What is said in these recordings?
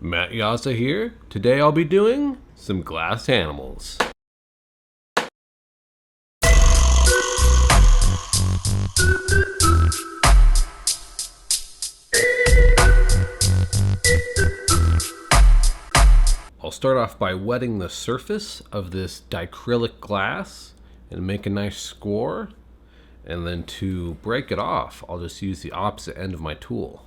Matt Jasa here. Today I'll be doing some glass animals. I'll start off by wetting the surface of this diacrylic glass and make a nice score. And then to break it off, I'll just use the opposite end of my tool.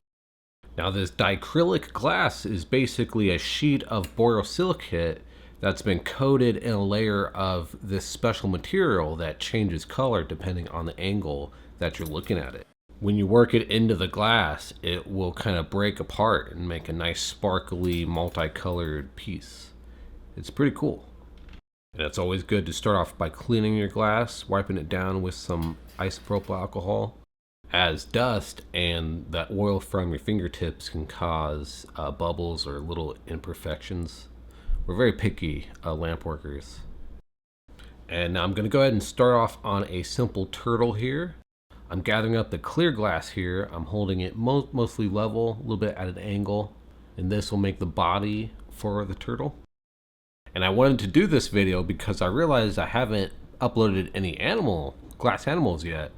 Now this diacrylic glass is basically a sheet of borosilicate that's been coated in a layer of this special material that changes color depending on the angle that you're looking at it. When you work it into the glass, it will kind of break apart and make a nice sparkly multicolored piece. It's pretty cool. And it's always good to start off by cleaning your glass, wiping it down with some isopropyl alcohol, as dust and that oil from your fingertips can cause bubbles or little imperfections. We're very picky lamp workers. And now I'm going to go ahead and start off on a simple turtle here. I'm gathering up the clear glass here. I'm holding it mostly level, a little bit at an angle, and this will make the body for the turtle. And I wanted to do this video because I realized I haven't uploaded any glass animals yet.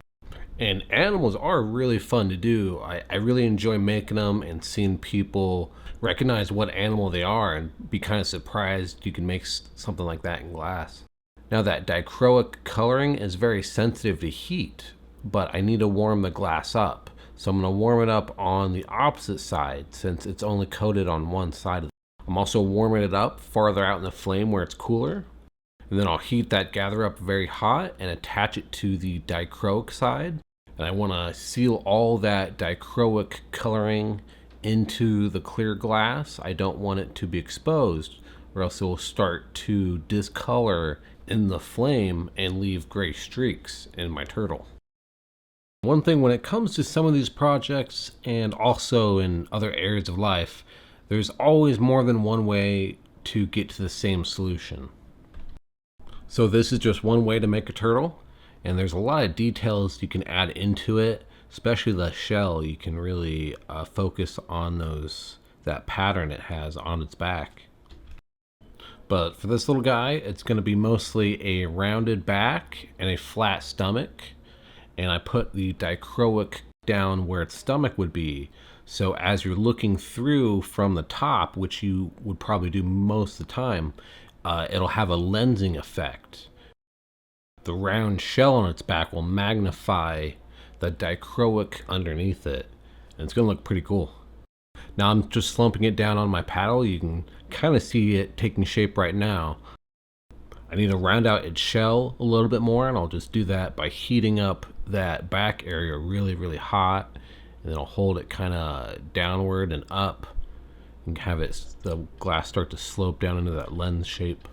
And animals are really fun to do. I really enjoy making them and seeing people recognize what animal they are and be kind of surprised you can make something like that in glass. Now that dichroic coloring is very sensitive to heat, but I need to warm the glass up. So I'm going to warm it up on the opposite side since it's only coated on one side. I'm also warming it up farther out in the flame where it's cooler. And then I'll heat that gather up very hot and attach it to the dichroic side. And I want to seal all that dichroic coloring into the clear glass. I don't want it to be exposed or else it will start to discolor in the flame and leave gray streaks in my turtle. One thing when it comes to some of these projects and also in other areas of life, there's always more than one way to get to the same solution. So this is just one way to make a turtle. And there's a lot of details you can add into it, especially the shell. You can really focus on that pattern it has on its back. But for this little guy, it's going to be mostly a rounded back and a flat stomach. And I put the dichroic down where its stomach would be. So as you're looking through from the top, which you would probably do most of the time, it'll have a lensing effect. The round shell on its back will magnify the dichroic underneath it, and it's going to look pretty cool. Now I'm just slumping it down on my paddle. You can kind of see it taking shape right now. I need to round out its shell a little bit more, and I'll just do that by heating up that back area really, really hot, and then I'll hold it kind of downward and up and have the glass start to slope down into that lens shape.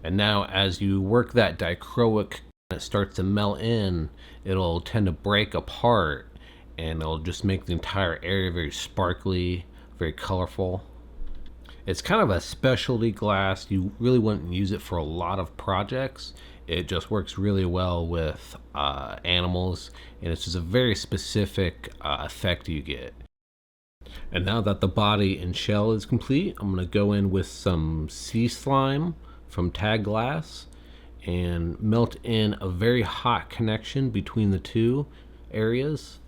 And now as you work that dichroic and it starts to melt in, it'll tend to break apart and it'll just make the entire area very sparkly, very colorful. It's kind of a specialty glass. You really wouldn't use it for a lot of projects. It just works really well with animals, and it's just a very specific effect you get. And now that the body and shell is complete, I'm going to go in with some sea slime from Tag Glass and melt in a very hot connection between the two areas.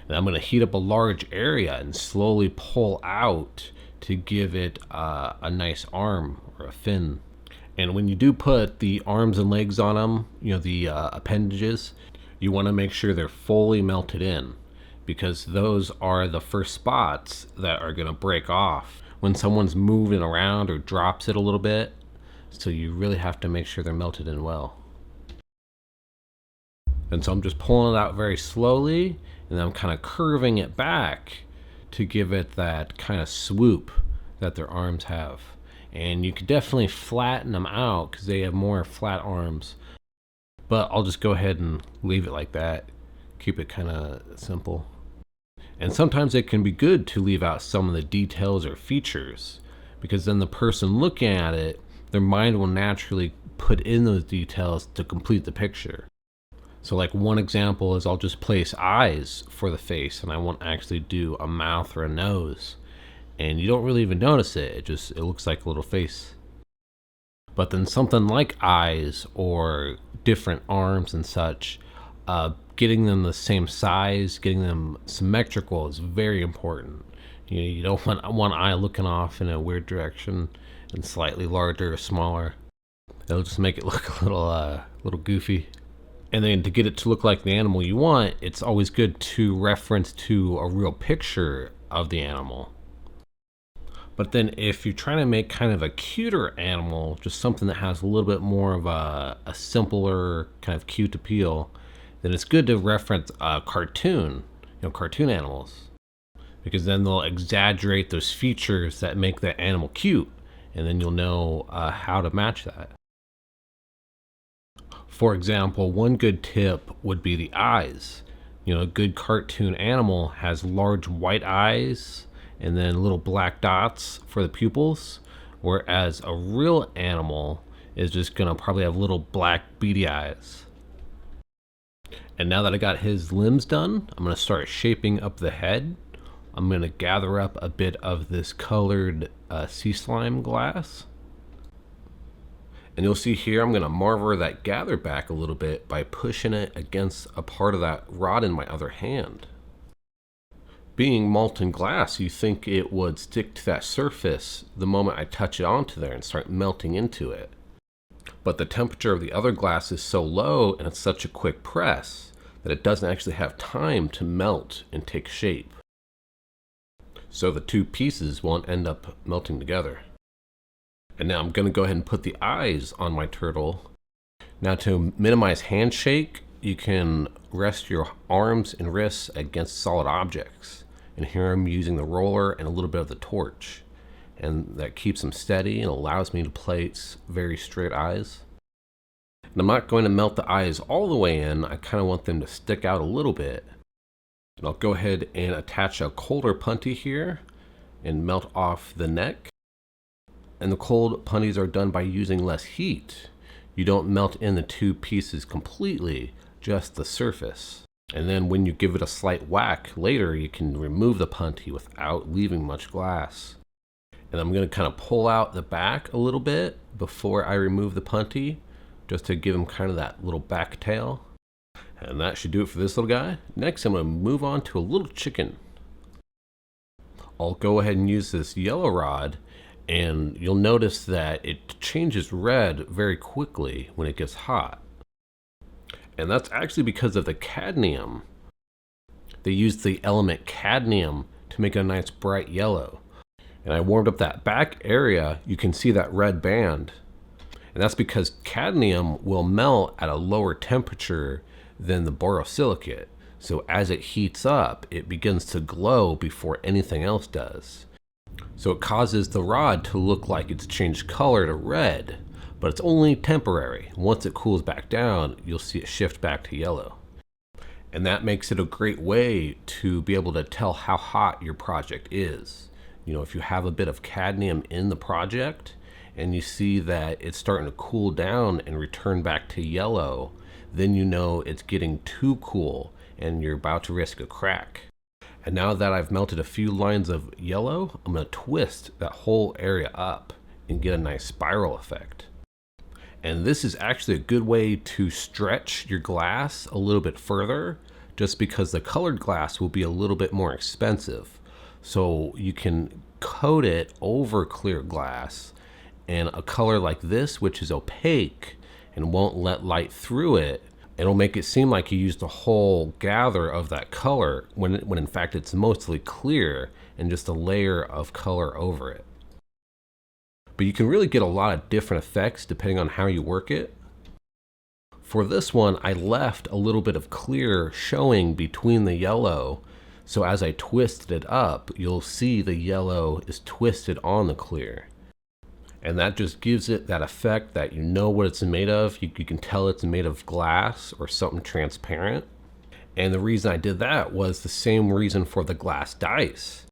And I'm going to heat up a large area and slowly pull out to give it a nice arm or a fin. And when you do put the arms and legs on them, the appendages, you want to make sure they're fully melted in, because those are the first spots that are going to break off when someone's moving around or drops it a little bit. So you really have to make sure they're melted in well. And so I'm just pulling it out very slowly, and then I'm kind of curving it back to give it that kind of swoop that their arms have. And you could definitely flatten them out because they have more flat arms. But I'll just go ahead and leave it like that. Keep it kind of simple. And sometimes it can be good to leave out some of the details or features, because then the person looking at it, their mind will naturally put in those details to complete the picture. So like one example is I'll just place eyes for the face and I won't actually do a mouth or a nose. and you don't really even notice it. It looks like a little face. But then something like eyes or different arms and such, getting them the same size, getting them symmetrical is very important. You don't want one eye looking off in a weird direction and slightly larger or smaller. It'll just make it look a little goofy. And then to get it to look like the animal you want, it's always good to reference to a real picture of the animal. But then if you're trying to make kind of a cuter animal, just something that has a little bit more of a simpler kind of cute appeal, then it's good to reference a cartoon, cartoon animals. Because then they'll exaggerate those features that make that animal cute, and then you'll know how to match that. For example, one good tip would be the eyes. A good cartoon animal has large white eyes and then little black dots for the pupils, whereas a real animal is just gonna probably have little black beady eyes. And now that I got his limbs done, I'm gonna start shaping up the head. I'm gonna gather up a bit of this colored sea slime glass. And you'll see here, I'm gonna marver that gather back a little bit by pushing it against a part of that rod in my other hand. Being molten glass, you think it would stick to that surface the moment I touch it onto there and start melting into it. But the temperature of the other glass is so low and it's such a quick press that it doesn't actually have time to melt and take shape. So the two pieces won't end up melting together. And now I'm gonna go ahead and put the eyes on my turtle. Now to minimize handshake, you can rest your arms and wrists against solid objects. And here I'm using the roller and a little bit of the torch. And that keeps them steady and allows me to place very straight eyes. And I'm not going to melt the eyes all the way in. I kind of want them to stick out a little bit. And I'll go ahead and attach a colder punty here and melt off the neck. And the cold punties are done by using less heat. You don't melt in the two pieces completely, just the surface. And then when you give it a slight whack later, you can remove the punty without leaving much glass. And I'm gonna kind of pull out the back a little bit before I remove the punty, just to give him kind of that little back tail. And that should do it for this little guy. Next, I'm gonna move on to a little chicken. I'll go ahead and use this yellow rod, and you'll notice that it changes red very quickly when it gets hot. And that's actually because of the cadmium. They used the element cadmium to make a nice bright yellow. And I warmed up that back area, you can see that red band. And that's because cadmium will melt at a lower temperature than the borosilicate. So as it heats up, it begins to glow before anything else does. So it causes the rod to look like it's changed color to red, but it's only temporary. Once it cools back down, you'll see it shift back to yellow. And that makes it a great way to be able to tell how hot your project is. If you have a bit of cadmium in the project and you see that it's starting to cool down and return back to yellow, then you know it's getting too cool and you're about to risk a crack. And now that I've melted a few lines of yellow, I'm gonna twist that whole area up and get a nice spiral effect. And this is actually a good way to stretch your glass a little bit further, just because the colored glass will be a little bit more expensive. So you can coat it over clear glass, and a color like this, which is opaque and won't let light through it, it'll make it seem like you used a whole gather of that color when in fact it's mostly clear and just a layer of color over it. But you can really get a lot of different effects depending on how you work it. For this one, I left a little bit of clear showing between the yellow. So as I twisted it up, you'll see the yellow is twisted on the clear. And that just gives it that effect that you know what it's made of. You can tell it's made of glass or something transparent. And the reason I did that was the same reason for the glass dice.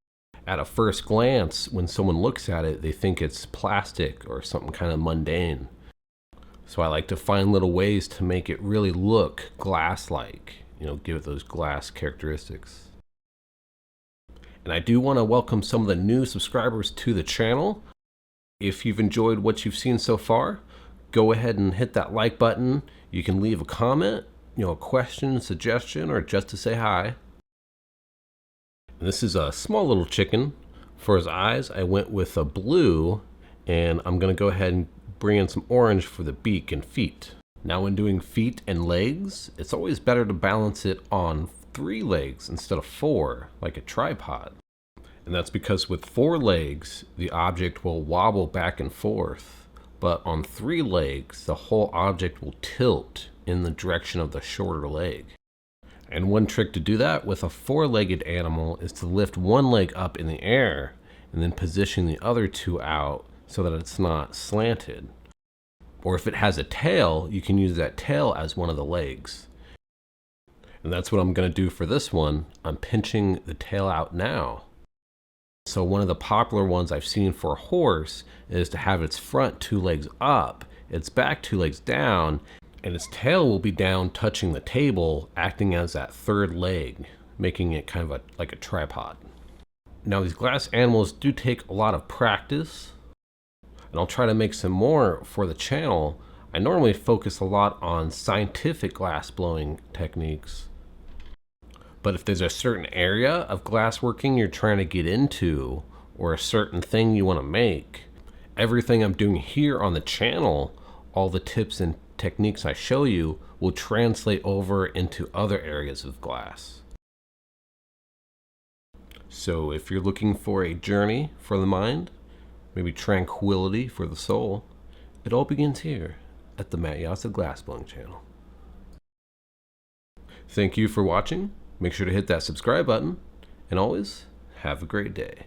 At a first glance, when someone looks at it, they think it's plastic or something kind of mundane. So I like to find little ways to make it really look glass-like, give it those glass characteristics. And I do want to welcome some of the new subscribers to the channel. If you've enjoyed what you've seen so far, go ahead and hit that like button. You can leave a comment, a question, suggestion, or just to say hi. And this is a small little chicken. For his eyes, I went with a blue, and I'm going to go ahead and bring in some orange for the beak and feet. Now when doing feet and legs, it's always better to balance it on 3 legs instead of 4, like a tripod. And that's because with 4 legs, the object will wobble back and forth. But on 3 legs, the whole object will tilt in the direction of the shorter leg. And one trick to do that with a 4-legged animal is to lift one leg up in the air and then position the other 2 out so that it's not slanted. Or if it has a tail, you can use that tail as one of the legs. And that's what I'm going to do for this one. I'm pinching the tail out now. So one of the popular ones I've seen for a horse is to have its front 2 legs up, its back 2 legs down, and its tail will be down touching the table, acting as that 3rd leg, making it kind of like a tripod. Now these glass animals do take a lot of practice, and I'll try to make some more for the channel. I normally focus a lot on scientific glass blowing techniques. But if there's a certain area of glass working you're trying to get into, or a certain thing you want to make, everything I'm doing here on the channel, all the tips and techniques I show you, will translate over into other areas of glass. So if you're looking for a journey for the mind, maybe tranquility for the soul, it all begins here at the Jasa Glassblowing channel. Thank you for watching. Make sure to hit that subscribe button, and always have a great day.